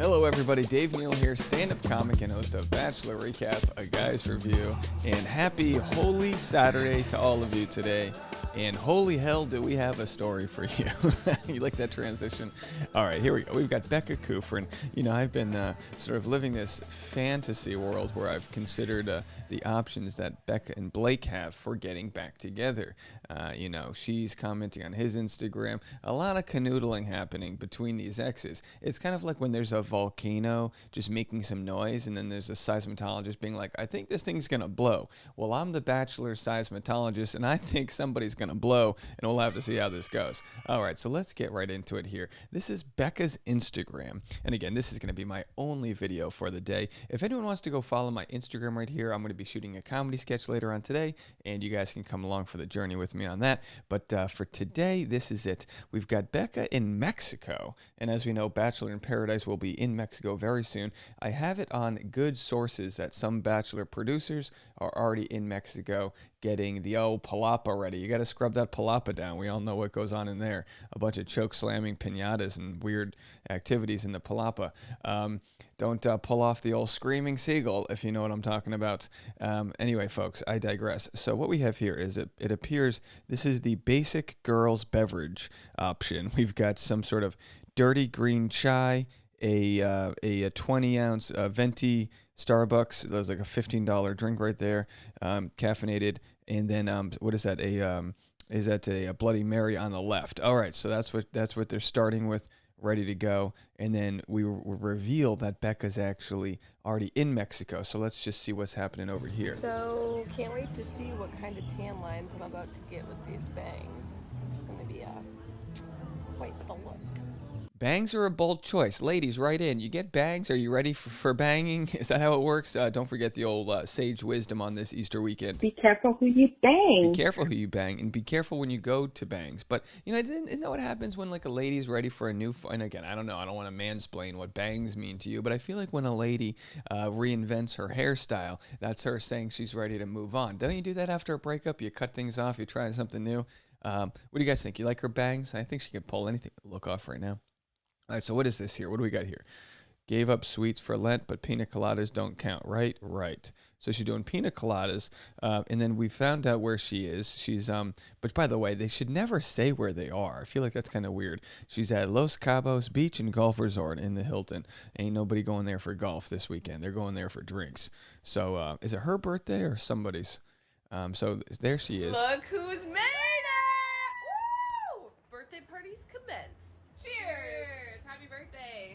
Hello everybody, Dave Neal here, stand-up comic and host of Bachelor Recap, a guy's review, and happy Holy Saturday to all of you today. And holy hell, do we have a story for you. You like that transition? All right, here we go. We've got Becca Kufrin. You know, I've been sort of living this fantasy world where I've considered the options that Becca and Blake have for getting back together. You know, she's commenting on his Instagram. A lot of canoodling happening between these exes. It's kind of like when there's a volcano just making some noise, and then there's a seismologist being like, I think this thing's going to blow. Well, I'm the Bachelor seismologist, and I think somebody's going to blow, and we'll have to see how this goes. All right, so let's get right into it here. This is Becca's Instagram, and again, this is going to be my only video for the day. If anyone wants to go follow my Instagram right here, I'm going to be shooting a comedy sketch later on today, and you guys can come along for the journey with me on that. But for today, this is it. We've got Becca in Mexico, and as we know, Bachelor in Paradise will be in Mexico very soon. I have it on good sources that some Bachelor producers are already in Mexico getting the old palapa ready. You got to scrub that palapa down. We all know what goes on in there. A bunch of choke slamming piñatas and weird activities in the palapa. Don't pull off the old screaming seagull, if you know what I'm talking about. Anyway, folks, I digress. So what we have here is it appears this is the basic girls beverage option. We've got some sort of dirty green chai, a 20-ounce venti Starbucks. There's like a $15 drink right there, caffeinated, and then what is that? Is that a Bloody Mary on the left? All right, so that's what they're starting with, ready to go, and then we reveal that Becca's actually already in Mexico. So let's just see what's happening over here. So can't wait to see what kind of tan lines I'm about to get with these bangs. It's going to be quite the look. Bangs are a bold choice. Ladies, write in. You get bangs? Are you ready for banging? Is that how it works? Don't forget the old sage wisdom on this Easter weekend. Be careful who you bang. Be careful who you bang, and be careful when you go to bangs. But, you know, isn't that what happens when, like, a lady's ready for a new... And again, I don't know. I don't want to mansplain what bangs mean to you, but I feel like when a lady reinvents her hairstyle, that's her saying she's ready to move on. Don't you do that after a breakup? You cut things off. You try something new. What do you guys think? You like her bangs? I think she could pull anything look off right now. All right, so what is this here? What do we got here? Gave up sweets for Lent, but pina coladas don't count, right? Right. So she's doing pina coladas, and then we found out where she is. She's, but by the way, they should never say where they are. I feel like that's kind of weird. She's at Los Cabos Beach and Golf Resort in the Hilton. Ain't nobody going there for golf this weekend. They're going there for drinks. So is it her birthday or somebody's? So there she is. Look who's made it! Woo! Birthday parties commence. Cheers! Happy birthday!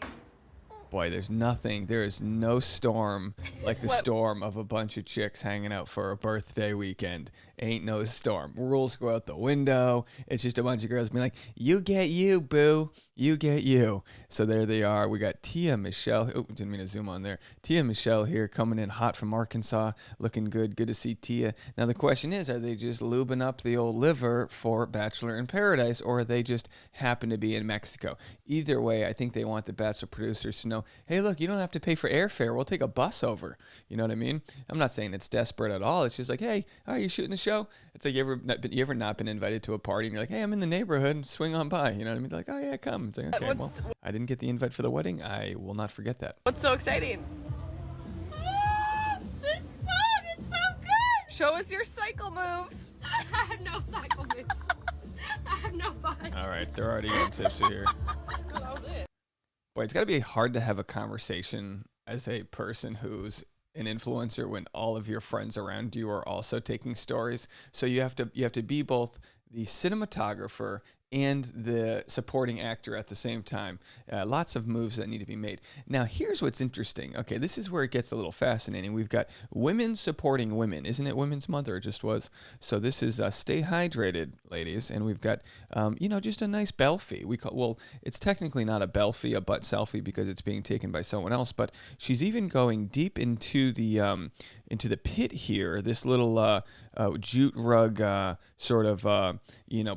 Boy, there is no storm like the storm of a bunch of chicks hanging out for a birthday weekend. Ain't no storm. Rules go out the window. It's just a bunch of girls being like, you get you, boo. You get you. So there they are. We got Tia Michelle. Oh, didn't mean to zoom on there. Tia Michelle here coming in hot from Arkansas. Looking good. Good to see Tia. Now the question is, are they just lubing up the old liver for Bachelor in Paradise, or are they just happen to be in Mexico? Either way, I think they want the Bachelor producers to know, hey, look, you don't have to pay for airfare. We'll take a bus over. You know what I mean? I'm not saying it's desperate at all. It's just like, hey, are you shooting the show? It's like, you ever not been invited to a party and you're like, hey, I'm in the neighborhood, swing on by. You know what I mean? They're like, oh yeah, come. It's like, okay, well, I didn't get the invite for the wedding. I will not forget that. What's so exciting? This song is so good! Show us your cycle moves. I have no cycle moves. I have no fun. All right, they're already getting tipsy here. That was it. Boy, it's got to be hard to have a conversation as a person who's an influencer when all of your friends around you are also taking stories. So you have to be both the cinematographer and the supporting actor at the same time. Lots of moves that need to be made. Now, here's what's interesting. Okay, this is where it gets a little fascinating. We've got women supporting women. Isn't it Women's Month, or it just was? So this is Stay Hydrated, ladies. And we've got, just a nice belfie. It's technically not a belfie, a butt selfie, because it's being taken by someone else. But she's even going deep into the pit here, this little jute rug sort of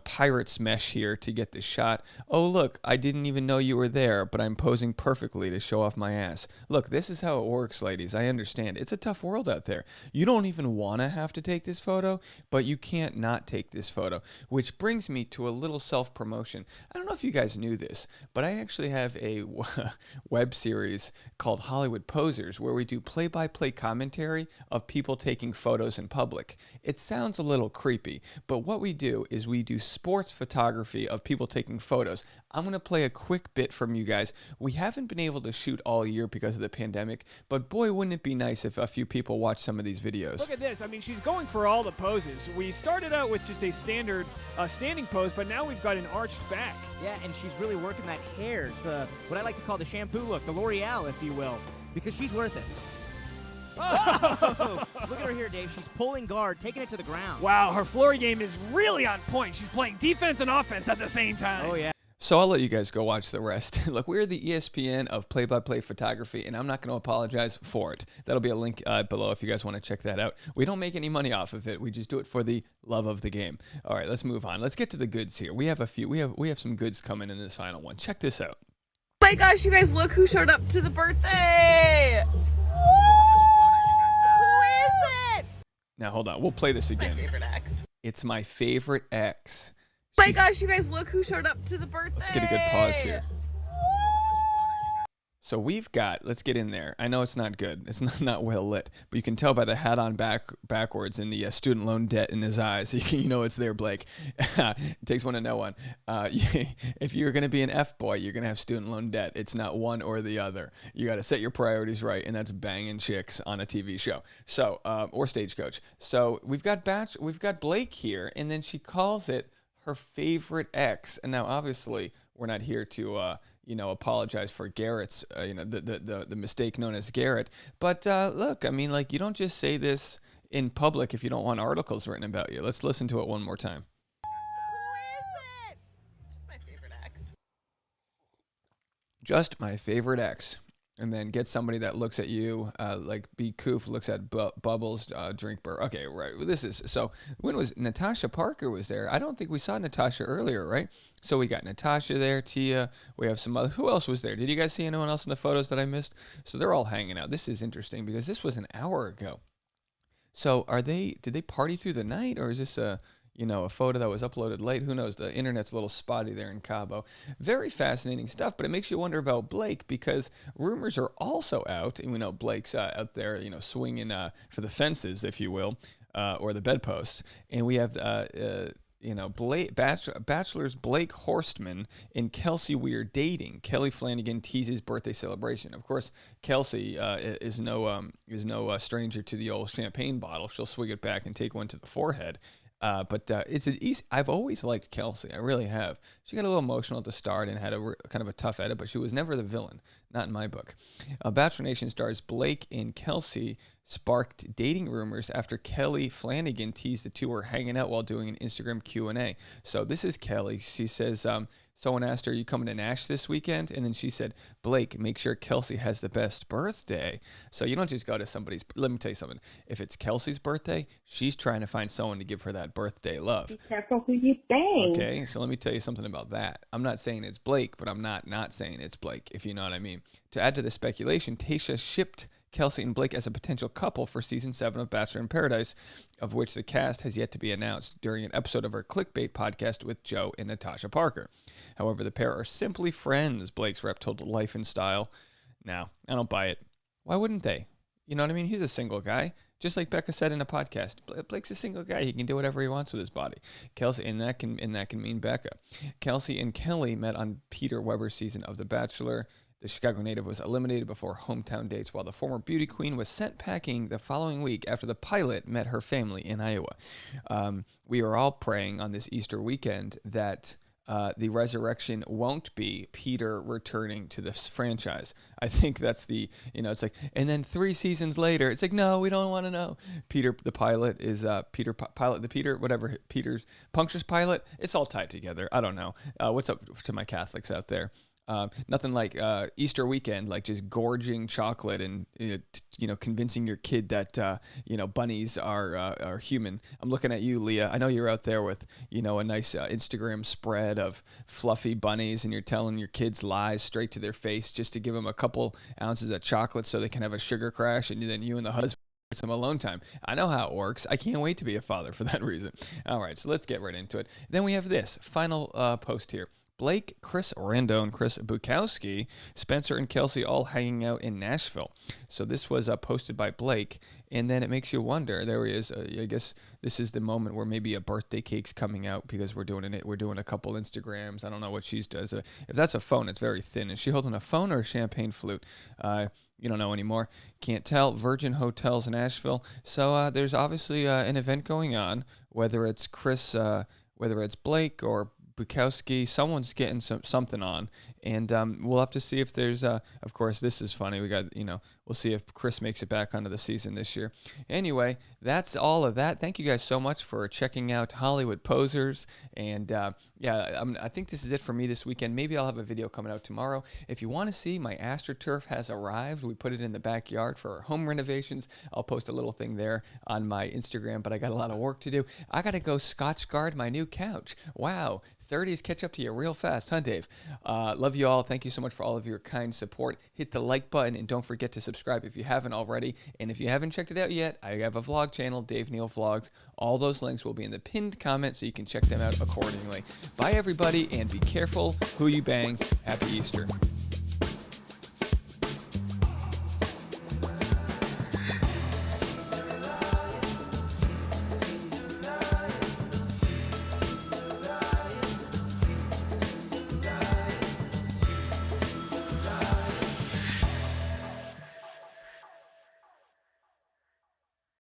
pirate's mesh here to get this shot. Oh, look, I didn't even know you were there, but I'm posing perfectly to show off my ass. Look, this is how it works, ladies. I understand. It's a tough world out there. You don't even want to have to take this photo, but you can't not take this photo, which brings me to a little self-promotion. I don't know if you guys knew this, but I actually have a web series called Hollywood Posers where we do play-by-play commentary of people taking photos in public. It sounds a little creepy, but what we do is we do sports photography of people taking photos. I'm going to play a quick bit from you guys. We haven't been able to shoot all year because of the pandemic, but boy, wouldn't it be nice if a few people watch some of these videos. Look at this. I mean, she's going for all the poses. We started out with just a standard standing pose, but now we've got an arched back. Yeah, and she's really working that hair, what I like to call the shampoo look, the L'Oreal, if you will, because she's worth it. Oh! Look at her here, Dave. She's pulling guard, taking it to the ground. Wow, her floor game is really on point. She's playing defense and offense at the same time. Oh, yeah. So I'll let you guys go watch the rest. Look, we're the ESPN of play-by-play photography, and I'm not going to apologize for it. That'll be a link below if you guys want to check that out. We don't make any money off of it. We just do it for the love of the game. All right, let's move on. Let's get to the goods here. We have a few. We have some goods coming in this final one. Check this out. Oh my gosh, you guys, look who showed up to the birthday! Who is it? Now hold on. We'll play this again. My favorite ex. It's my favorite ex. Oh my gosh, you guys, look who showed up to the birthday! Let's get a good pause here. So let's get in there. I know it's not good. It's not well lit, but you can tell by the hat on backwards and the student loan debt in his eyes. You know it's there, Blake. It takes one to know one. If you're going to be an F-boy, you're going to have student loan debt. It's not one or the other. You got to set your priorities right, and that's banging chicks on a TV show. So, or Stagecoach. So we've got Blake here, and then she calls it her favorite ex. And now, obviously, we're not here to apologize for Garrett's, the mistake known as Garrett. But look, I mean, like, you don't just say this in public if you don't want articles written about you. Let's listen to it one more time. Who is it? Just my favorite ex. Just my favorite ex. And then get somebody that looks at you, like B. Koof looks at Bubbles, drink burr. Okay, right. So when was Natasha Parker was there? I don't think we saw Natasha earlier, right? So we got Natasha there, Tia. We have some other. Who else was there? Did you guys see anyone else in the photos that I missed? So they're all hanging out. This is interesting because this was an hour ago. So did they party through the night, or is this a photo that was uploaded late? Who knows? The internet's a little spotty there in Cabo. Very fascinating stuff, but it makes you wonder about Blake because rumors are also out, and we know Blake's out there, swinging for the fences, if you will, or the bedposts. And we have, Bachelor's Blake Horstman and Kelsey Weir dating. Kelly Flanagan teases birthday celebration. Of course, Kelsey is no stranger to the old champagne bottle. She'll swig it back and take one to the forehead. But it's an easy. I've always liked Kelsey. I really have. She got a little emotional at the start and had kind of a tough edit, but she was never the villain. Not in my book. Bachelor Nation stars Blake and Kelsey sparked dating rumors after Kelly Flanagan teased the two were hanging out while doing an Instagram Q&A. So this is Kelly. She says, someone asked her, "Are you coming to Nash this weekend?" And then she said, "Blake, make sure Kelsey has the best birthday." So you don't just go to somebody's. Let me tell you something. If it's Kelsey's birthday, she's trying to find someone to give her that birthday love. Be careful who you bang. Okay, so let me tell you something about that. I'm not saying it's Blake, but I'm not saying it's Blake, if you know what I mean. To add to the speculation, Tayshia shipped Kelsey and Blake as a potential couple for Season 7 of Bachelor in Paradise, of which the cast has yet to be announced during an episode of our Clickbait podcast with Joe and Natasha Parker. However, the pair are simply friends, Blake's rep told Life and Style. No, I don't buy it. Why wouldn't they? You know what I mean? He's a single guy. Just like Becca said in a podcast, Blake's a single guy. He can do whatever he wants with his body. Kelsey, and that can mean Becca. Kelsey and Kelly met on Peter Weber's season of The Bachelor. The Chicago native was eliminated before hometown dates, while the former beauty queen was sent packing the following week after the pilot met her family in Iowa. We are all praying on this Easter weekend that the resurrection won't be Peter returning to this franchise. I think that's it's like, and then 3 seasons later, it's like, no, we don't want to know. Peter, the pilot, is Peter's Puncture's pilot. It's all tied together. I don't know. What's up to my Catholics out there? Nothing like Easter weekend, like just gorging chocolate and convincing your kid that bunnies are human. I'm looking at you, Leah. I know you're out there with a nice Instagram spread of fluffy bunnies, and you're telling your kids lies straight to their face just to give them a couple ounces of chocolate so they can have a sugar crash, and then you and the husband get some alone time. I know how it works. I can't wait to be a father for that reason. All right, so let's get right into it. Then we have this final post here. Blake, Chris Rando, Chris Bukowski, Spencer, and Kelsey all hanging out in Nashville. So this was posted by Blake, and then it makes you wonder. There he is. I guess this is the moment where maybe a birthday cake's coming out because we're doing it. We're doing a couple Instagrams. I don't know what she does. If that's a phone, it's very thin. Is she holding a phone or a champagne flute? You don't know anymore. Can't tell. Virgin Hotels in Nashville. So there's obviously an event going on. Whether it's Chris, whether it's Blake or Bukowski, someone's getting something on, and we'll have to see if there's of course, this is funny. We got, we'll see if Chris makes it back onto the season this year. Anyway, that's all of that. Thank you guys so much for checking out Hollywood Posers, and I think this is it for me this weekend. Maybe I'll have a video coming out tomorrow. If you want to see, my AstroTurf has arrived. We put it in the backyard for our home renovations. I'll post a little thing there on my Instagram, but I got a lot of work to do. I got to go Scotch guard my new couch. Wow. 30s catch up to you real fast, huh, Dave? Love you all. Thank you so much for all of your kind support. Hit the like button, and don't forget to subscribe if you haven't already. And if you haven't checked it out yet, I have a vlog channel, Dave Neal Vlogs. All those links will be in the pinned comment, so you can check them out accordingly. Bye, everybody, and be careful who you bang. Happy Easter.